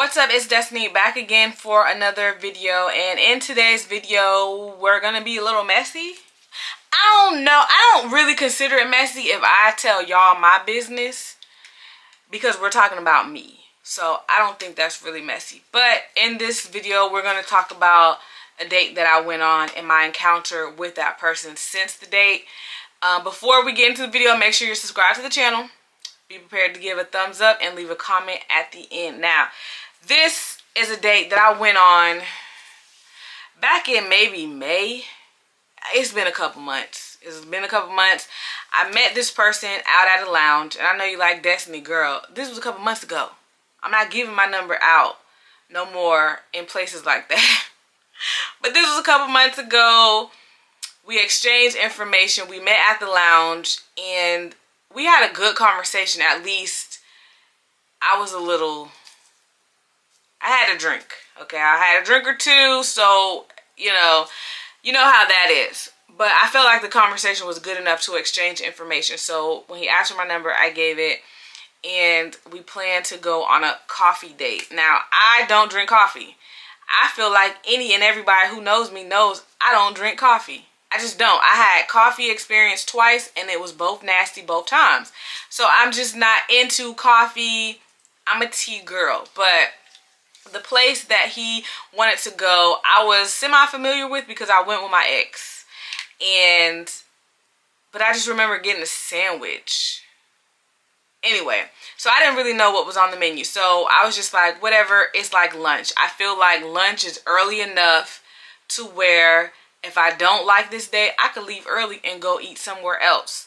What's up, it's Destiny back again for another video, and in today's video we're gonna be a little messy. I don't know, I don't really consider it messy if I tell y'all my business because we're talking about me, so I don't think that's really messy. But in this video we're gonna talk about a date that I went on and my encounter with that person since the date. Before we get into the video, make sure you're subscribed to the channel. Be prepared to give a thumbs up and leave a comment at the end. Now, this is a date that I went on back in maybe May. It's been a couple months. I met this person out at a lounge, and I know you like Destiny, girl. This was a couple months ago. I'm not giving my number out no more in places like that. But this was a couple months ago. We exchanged information. We met at the lounge, and we had a good conversation. At least I had a drink. Okay, I had a drink or two, so you know how that is. But I felt like the conversation was good enough to exchange information. So when he asked for my number, I gave it, and we planned to go on a coffee date. Now, I don't drink coffee. I feel like any and everybody who knows me knows I don't drink coffee. I just don't. I had coffee experience twice, and it was both nasty both times. So I'm just not into coffee. I'm a tea girl. But the place that he wanted to go, I was semi-familiar with because I went with my ex. But I just remember getting a sandwich. Anyway, so I didn't really know what was on the menu. So I was just like, whatever, it's like lunch. I feel like lunch is early enough to where if I don't like this day, I could leave early and go eat somewhere else.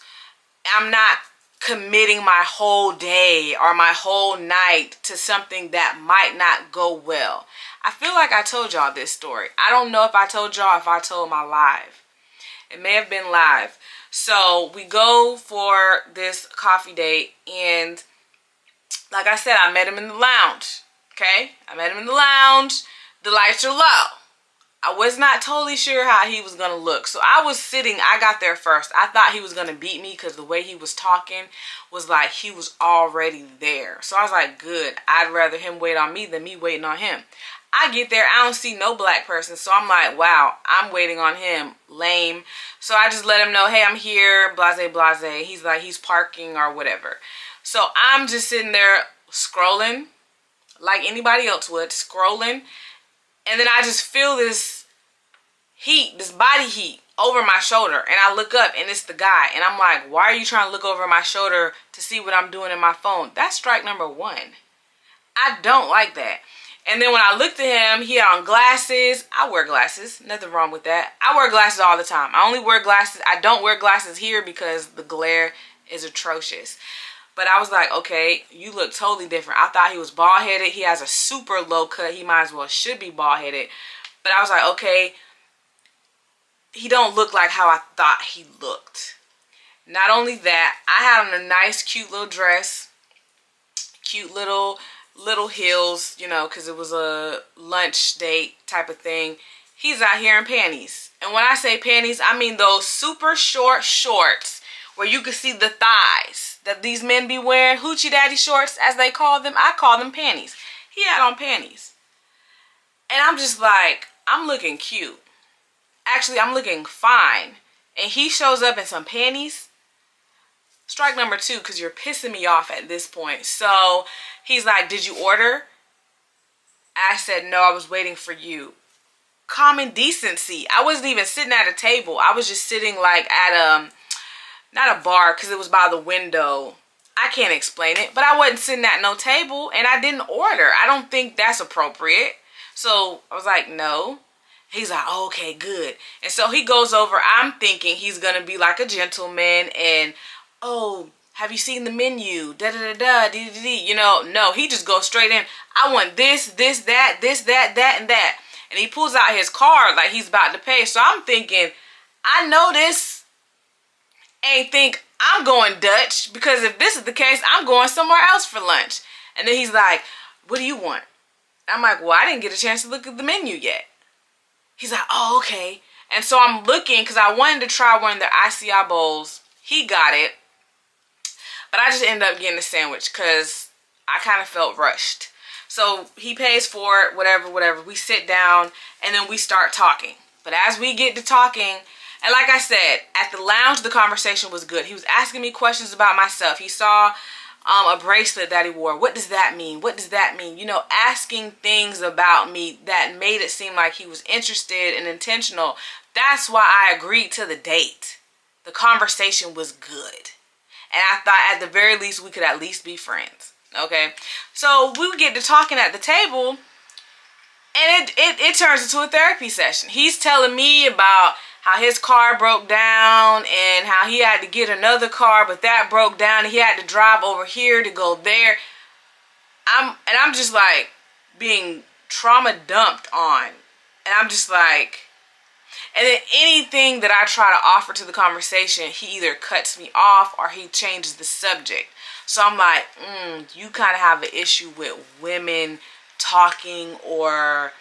I'm not committing my whole day or my whole night to something that might not go well. I feel like I told y'all this story. I don't know if I told y'all, if I told my live. It may have been live. So we go for this coffee date, and like I said, I met him in the lounge. Okay? I met him in the lounge. The lights are low. I was not totally sure how he was going to look. So I was sitting, I got there first. I thought he was going to beat me because the way he was talking was like he was already there. So I was like, good. I'd rather him wait on me than me waiting on him. I get there, I don't see no black person. So I'm like, wow, I'm waiting on him. Lame. So I just let him know, hey, I'm here, blase, blase. He's like, he's parking or whatever. So I'm just sitting there scrolling like anybody else would, scrolling. And then I just feel this heat, this body heat over my shoulder. And I look up and it's the guy. And I'm like, why are you trying to look over my shoulder to see what I'm doing in my phone? That's strike number one. I don't like that. And then when I looked at him, he had on glasses. I wear glasses. Nothing wrong with that. I wear glasses all the time. I only wear glasses. I don't wear glasses here because the glare is atrocious. But I was like, okay, you look totally different. I thought he was bald-headed. He has a super low cut. He might as well should be bald-headed. But I was like, okay, he don't look like how I thought he looked. Not only that, I had on a nice, cute little dress. Cute little heels, you know, because it was a lunch date type of thing. He's out here in panties. And when I say panties, I mean those super short shorts where you can see the thighs that these men be wearing, hoochie daddy shorts as they call them. I call them panties. He had on panties. And I'm just like, I'm looking cute. Actually, I'm looking fine. And he shows up in some panties. Strike number two, because you're pissing me off at this point. So he's like, did you order? I said, no, I was waiting for you. Common decency. I wasn't even sitting at a table. I was just sitting like at not a bar, because it was by the window. I can't explain it, but I wasn't sitting at no table, and I didn't order. I don't think that's appropriate. So I was like, no. He's like, oh, okay, good. And so he goes over. I'm thinking he's going to be like a gentleman and, oh, have you seen the menu? Da-da-da-da, dee-dee-dee. You know, no, he just goes straight in. I want this, that, that, and that. And he pulls out his card like he's about to pay. So I'm thinking, I know this ain't think I'm going Dutch, because if this is the case, I'm going somewhere else for lunch. And then he's like, what do you want? I'm like, well, I didn't get a chance to look at the menu yet. He's like, oh, okay. And so I'm looking because I wanted to try one of their ICI bowls. He got it. But I just ended up getting a sandwich because I kind of felt rushed. So he pays for it, whatever. We sit down and then we start talking. But as we get to talking, and like I said, at the lounge, the conversation was good. He was asking me questions about myself. He saw a bracelet that he wore. What does that mean? What does that mean? You know, asking things about me that made it seem like he was interested and intentional. That's why I agreed to the date. The conversation was good. And I thought at the very least we could at least be friends. Okay, so we would get to talking at the table, and it turns into a therapy session. He's telling me about how his car broke down and how he had to get another car, but that broke down and he had to drive over here to go there. I'm just like being trauma dumped on, and I'm just like, and then anything that I try to offer to the conversation, he either cuts me off or he changes the subject. So I'm like, you kind of have an issue with women talking or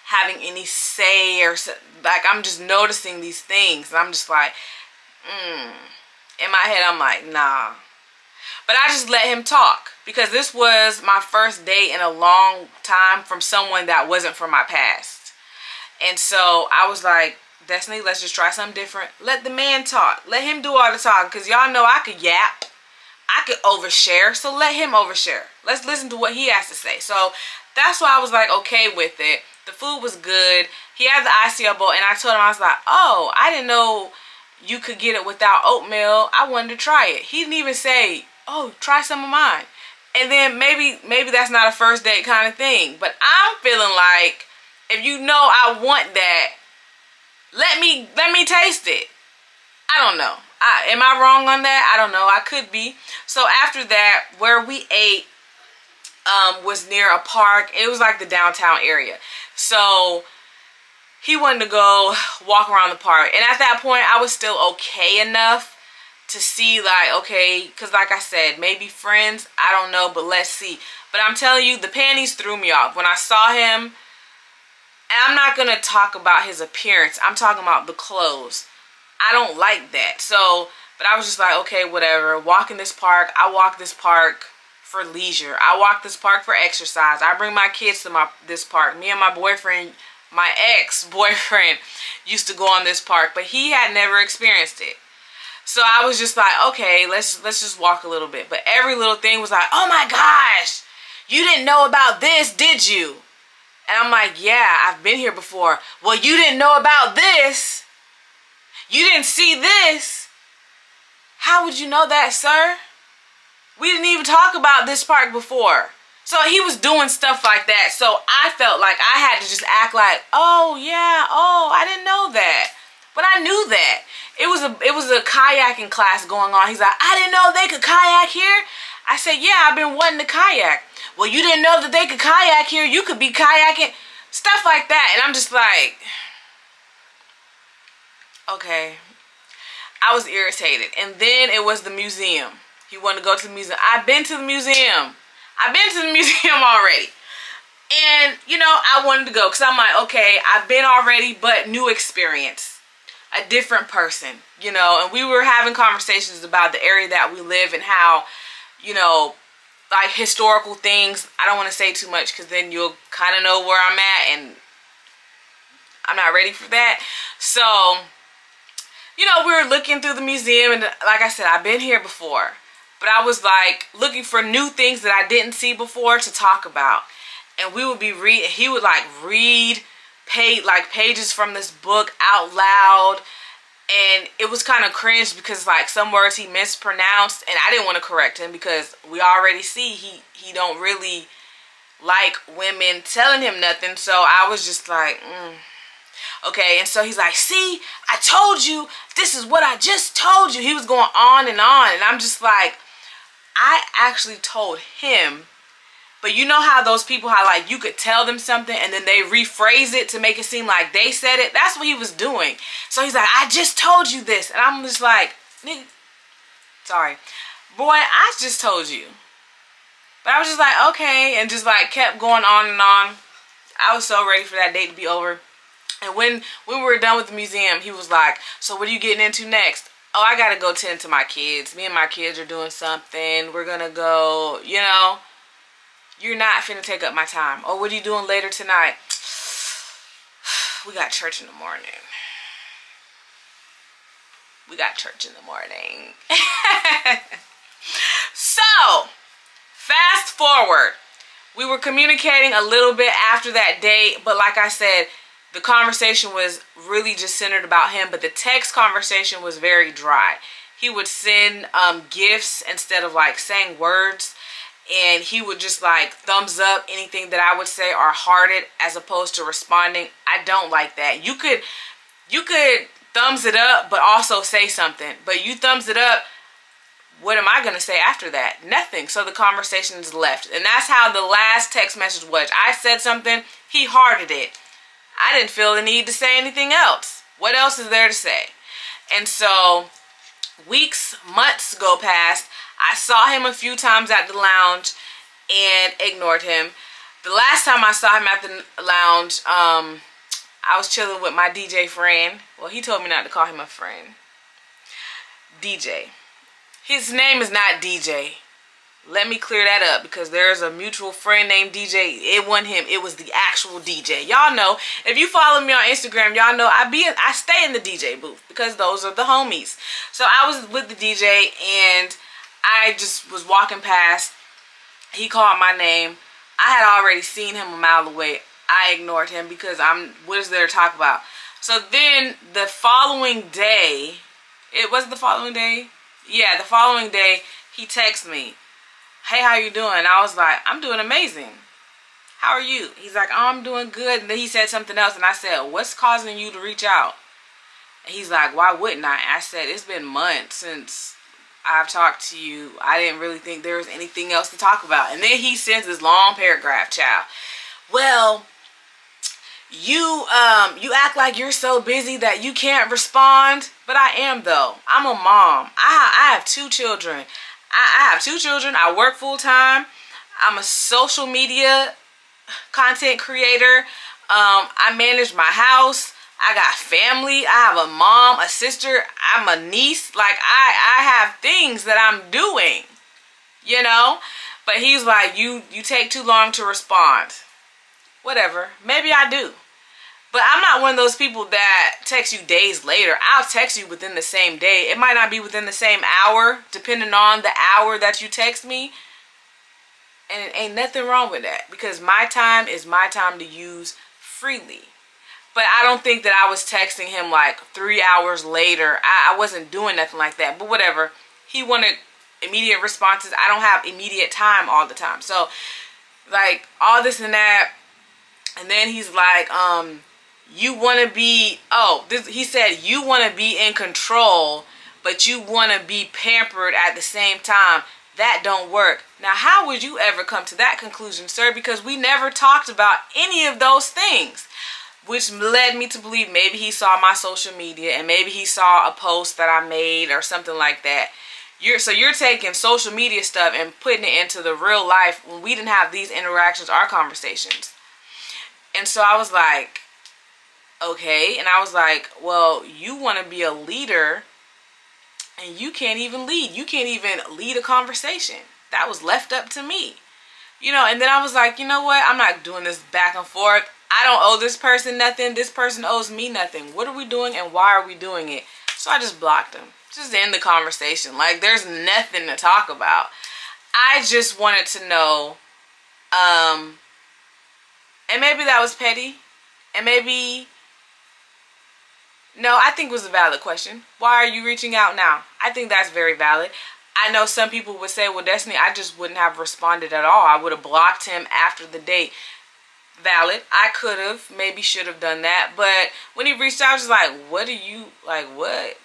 having any say, or like, I'm just noticing these things. And I'm just like, in my head, I'm like, nah. But I just let him talk, because this was my first date in a long time from someone that wasn't from my past. And so I was like, Destiny, let's just try something different. Let the man talk. Let him do all the talking, because y'all know I could yap. I could overshare, so let him overshare. Let's listen to what he has to say. So that's why I was like okay with it. The food was good. He had the ICL bowl, and I told him, I was like, oh, I didn't know you could get it without oatmeal. I wanted to try it. He didn't even say, oh, try some of mine. And then maybe that's not a first date kind of thing. But I'm feeling like, if you know I want that, let me taste it. I don't know. Am I wrong on that? I don't know. I could be. So after that, where we ate was near a park. It was like the downtown area. So he wanted to go walk around the park. And at that point, I was still okay enough to see, like, okay, because like I said, maybe friends. I don't know, but let's see. But I'm telling you, the panties threw me off. When I saw him, and I'm not going to talk about his appearance. I'm talking about the clothes. I don't like that. So, but I was just like, okay, whatever. Walk in this park. I walk this park for leisure. I walk this park for exercise. I bring my kids to this park. Me and my boyfriend, my ex-boyfriend, used to go on this park, but he had never experienced it. So I was just like, okay, let's just walk a little bit. But every little thing was like, oh my gosh, you didn't know about this, did you? And I'm like, yeah, I've been here before. Well, you didn't know about this. You didn't see this. How would you know that, sir? We didn't even talk about this park before. So he was doing stuff like that. So I felt like I had to just act like, oh yeah, oh, I didn't know that. But I knew that. It was a kayaking class going on. He's like, I didn't know they could kayak here. I said, yeah, I've been wanting to kayak. Well, you didn't know that they could kayak here. You could be kayaking. Stuff like that. And I'm just like, okay. I was irritated. And then it was the museum. He wanted to go to the museum. I've been to the museum. I've been to the museum already. And, you know, I wanted to go because I'm like, okay, I've been already, but new experience. A different person, you know. And we were having conversations about the area that we live and how, you know, like historical things. I don't want to say too much because then you'll kind of know where I'm at, and I'm not ready for that. So, you know, we were looking through the museum, and like I said, I've been here before, but I was like looking for new things that I didn't see before to talk about. And we would be he would like read pages from this book out loud, and it was kind of cringe because like some words he mispronounced, and I didn't want to correct him because we already see he don't really like women telling him nothing. So I was just like, okay. And so he's like, see, I told you, this is what I just told you. He was going on, and I'm just like, I actually told him. But you know how those people, how like you could tell them something and then they rephrase it to make it seem like they said it? That's what he was doing. So he's like, I just told you this. And I'm just like, nigga, sorry. Boy, I just told you. But I was just like, okay. And just like kept going on and on. I was so ready for that date to be over. And when we were done with the museum, he was like, so what are you getting into next? Oh, I got to go tend to my kids. Me and my kids are doing something. We're going to go, you know. You're not finna take up my time. Oh, what are you doing later tonight? We got church in the morning. We got church in the morning. So, fast forward. We were communicating a little bit after that date, but like I said, the conversation was really just centered about him, but the text conversation was very dry. He would send gifts instead of like saying words, and he would just like thumbs up anything that I would say, or heart it as opposed to responding. I don't like that. You could thumbs it up but also say something, but you thumbs it up, what am I going to say after that? Nothing. So the conversation is left. And that's how the last text message was. I said something, he hearted it. I didn't feel the need to say anything else. What else is there to say? And so weeks, months go past. I saw him a few times at the lounge and ignored him. The last time I saw him at the lounge, I was chilling with my DJ friend. Well, he told me not to call him a friend. DJ. His name is not DJ. Let me clear that up, because there's a mutual friend named DJ. It wasn't him. It was the actual DJ. Y'all know, if you follow me on Instagram, y'all know I stay in the DJ booth because those are the homies. So I was with the DJ and I just was walking past. He called my name. I had already seen him a mile away. I ignored him because what is there to talk about? So then the following day, it was the following day? Yeah, the following day, he texted me, hey, how you doing? I was like, I'm doing amazing. How are you? He's like, oh, I'm doing good. And then he said something else, and I said, what's causing you to reach out? And he's like, why wouldn't I? I said, it's been months since I've talked to you. I didn't really think there was anything else to talk about. And then he sends this long paragraph, child. Well, you act like you're so busy that you can't respond, but I am though. I'm a mom. I have 2 children. I have 2 children. I work full time. I'm a social media content creator. I manage my house. I got family. I have a mom, a sister. I'm a niece. Like I have things that I'm doing, you know. But he's like, you take too long to respond. Whatever. Maybe I do. But I'm not one of those people that text you days later. I'll text you within the same day. It might not be within the same hour, depending on the hour that you text me. And it ain't nothing wrong with that, because my time is my time to use freely. But I don't think that I was texting him like 3 hours later. I wasn't doing nothing like that. But whatever. He wanted immediate responses. I don't have immediate time all the time. So, like, all this and that. And then he's like, you want to be, he said, you want to be in control, but you want to be pampered at the same time. That don't work. Now, how would you ever come to that conclusion, sir? Because we never talked about any of those things, which led me to believe maybe he saw my social media and maybe he saw a post that I made or something like that. So you're taking social media stuff and putting it into the real life when we didn't have these interactions, our conversations. And so I was like, okay. And I was like, well, you want to be a leader and you can't even lead. You can't even lead a conversation. That was left up to me. You know, and then I was like, you know what? I'm not doing this back and forth. I don't owe this person nothing. This person owes me nothing. What are we doing and why are we doing it? So I just blocked him. Just end the conversation. Like, there's nothing to talk about. I just wanted to know, and maybe that was petty. And maybe, no, I think it was a valid question. Why are you reaching out now? I think that's very valid. I know some people would say, well, Destiny, I just wouldn't have responded at all. I would have blocked him after the date. Valid. I could have, maybe should have done that. But when he reached out, I was like, what are you, like, what?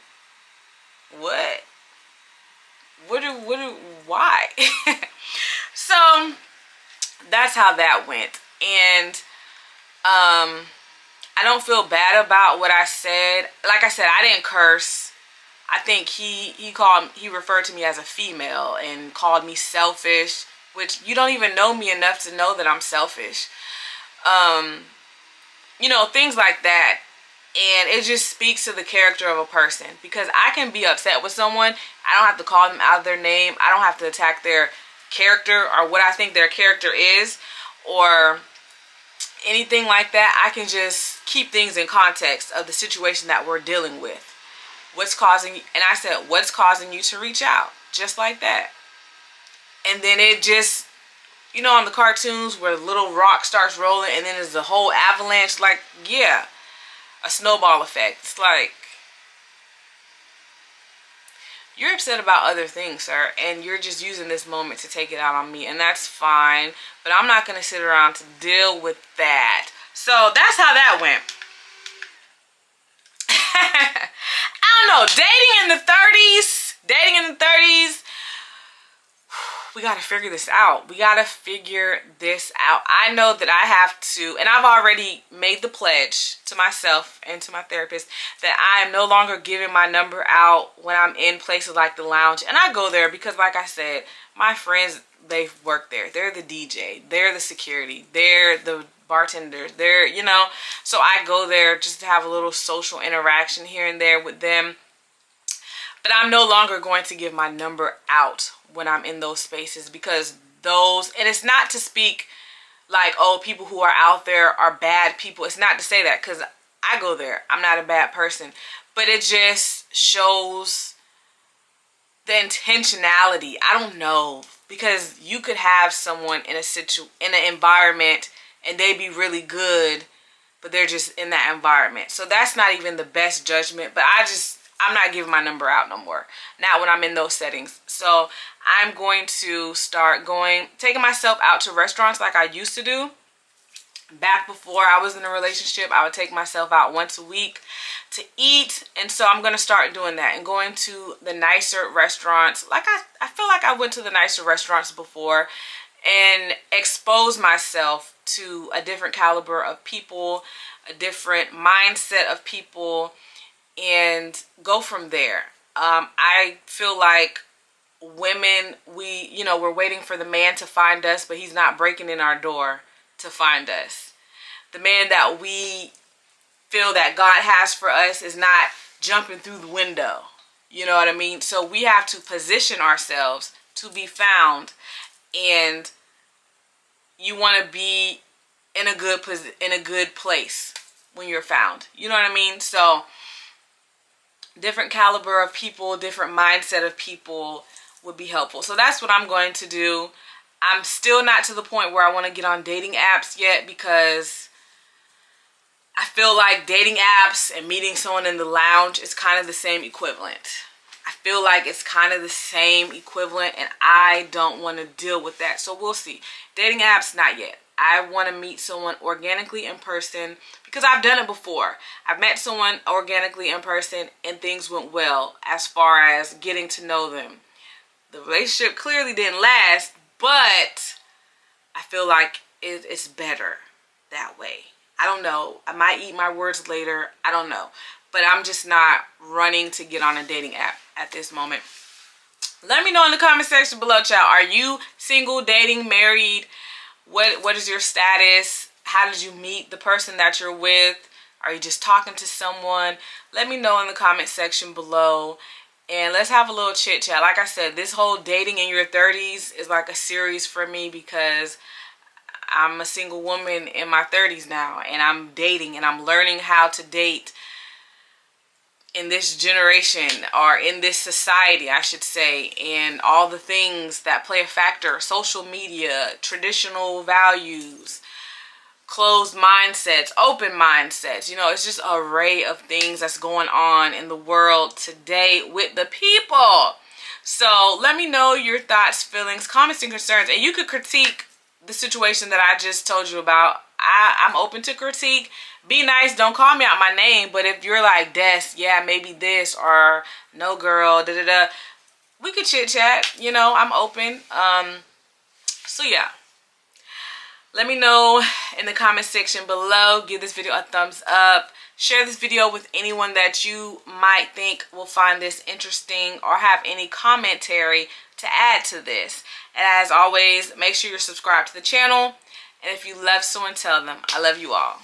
Why? So, that's how that went. And, I don't feel bad about what I said. Like I said, I didn't curse. I think he referred to me as a female and called me selfish, which you don't even know me enough to know that I'm selfish. You know, things like that. And it just speaks to the character of a person, because I can be upset with someone. I don't have to call them out of their name. I don't have to attack their character or what I think their character is or anything like that. I can just keep things in context of the situation that we're dealing with. What's causing, and I said, what's causing you to reach out? Just like that. And then it just, you know, on the cartoons where the little rock starts rolling and then there's a whole avalanche, like, yeah, a snowball effect. It's like, you're upset about other things, sir, and you're just using this moment to take it out on me, and that's fine, but I'm not going to sit around to deal with that. So that's how that went. I don't know, dating in the 30s, we got to figure this out. I know that I have to, and I've already made the pledge to myself and to my therapist that I am no longer giving my number out when I'm in places like the lounge. And I go there because, like I said, my friends, they work there. They're the DJ, they're the security, they're the bartenders, they're, you know, so I go there just to have a little social interaction here and there with them. But I'm no longer going to give my number out when I'm in those spaces, because those, and it's not to speak like, oh, people who are out there are bad people. It's not to say that, because I go there. I'm not a bad person. But it just shows the intentionality. I don't know, because you could have someone in an environment and they be really good, but they're just in that environment. So that's not even the best judgment. But I'm not giving my number out no more. Not when I'm in those settings. So I'm going to start taking myself out to restaurants like I used to do. Back before I was in a relationship, I would take myself out once a week to eat. And so I'm going to start doing that and going to the nicer restaurants. Like I feel like I went to the nicer restaurants before and expose myself to a different caliber of people, a different mindset of people, and go from there. I feel like women, we're waiting for the man to find us, but he's not breaking in our door to find us. The man that we feel that God has for us is not jumping through the window. You know what I mean? So we have to position ourselves to be found, and you want to be in a good place when you're found. You know what I mean? So different caliber of people, different mindset of people would be helpful. So that's what I'm going to do. I'm still not to the point where I want to get on dating apps yet, because I feel like dating apps and meeting someone in the lounge is kind of the same equivalent. I feel like it's kind of the same equivalent, and I don't want to deal with that. So we'll see. Dating apps, not yet. I want to meet someone organically in person, because I've done it before. I've met someone organically in person and things went well as far as getting to know them. The relationship clearly didn't last, but I feel like it's better that way. I don't know. I might eat my words later. I don't know. But I'm just not running to get on a dating app at this moment. Let me know in the comment section below, child. Are you single, dating, married? What is your status? How did you meet the person that you're with? Are you just talking to someone? Let me know in the comment section below, and let's have a little chit chat. Like I said, this whole dating in your 30s is like a series for me, because I'm a single woman in my 30s now, and I'm dating, and I'm learning how to date in this generation, or in this society, I should say, and all the things that play a factor: social media, traditional values, closed mindsets, open mindsets. You know, it's just an array of things that's going on in the world today with the people. So let me know your thoughts, feelings, comments, and concerns, and you could critique the situation that I just told you about. I'm open to critique. Be nice, don't call me out my name, but if you're like, Des, yeah, maybe this, or no girl, da-da-da, we could chit chat, you know, I'm open. So yeah, let me know in the comment section below. Give this video a thumbs up. Share this video with anyone that you might think will find this interesting or have any commentary to add to this. And as always, make sure you're subscribed to the channel. And if you love someone, tell them I love you all.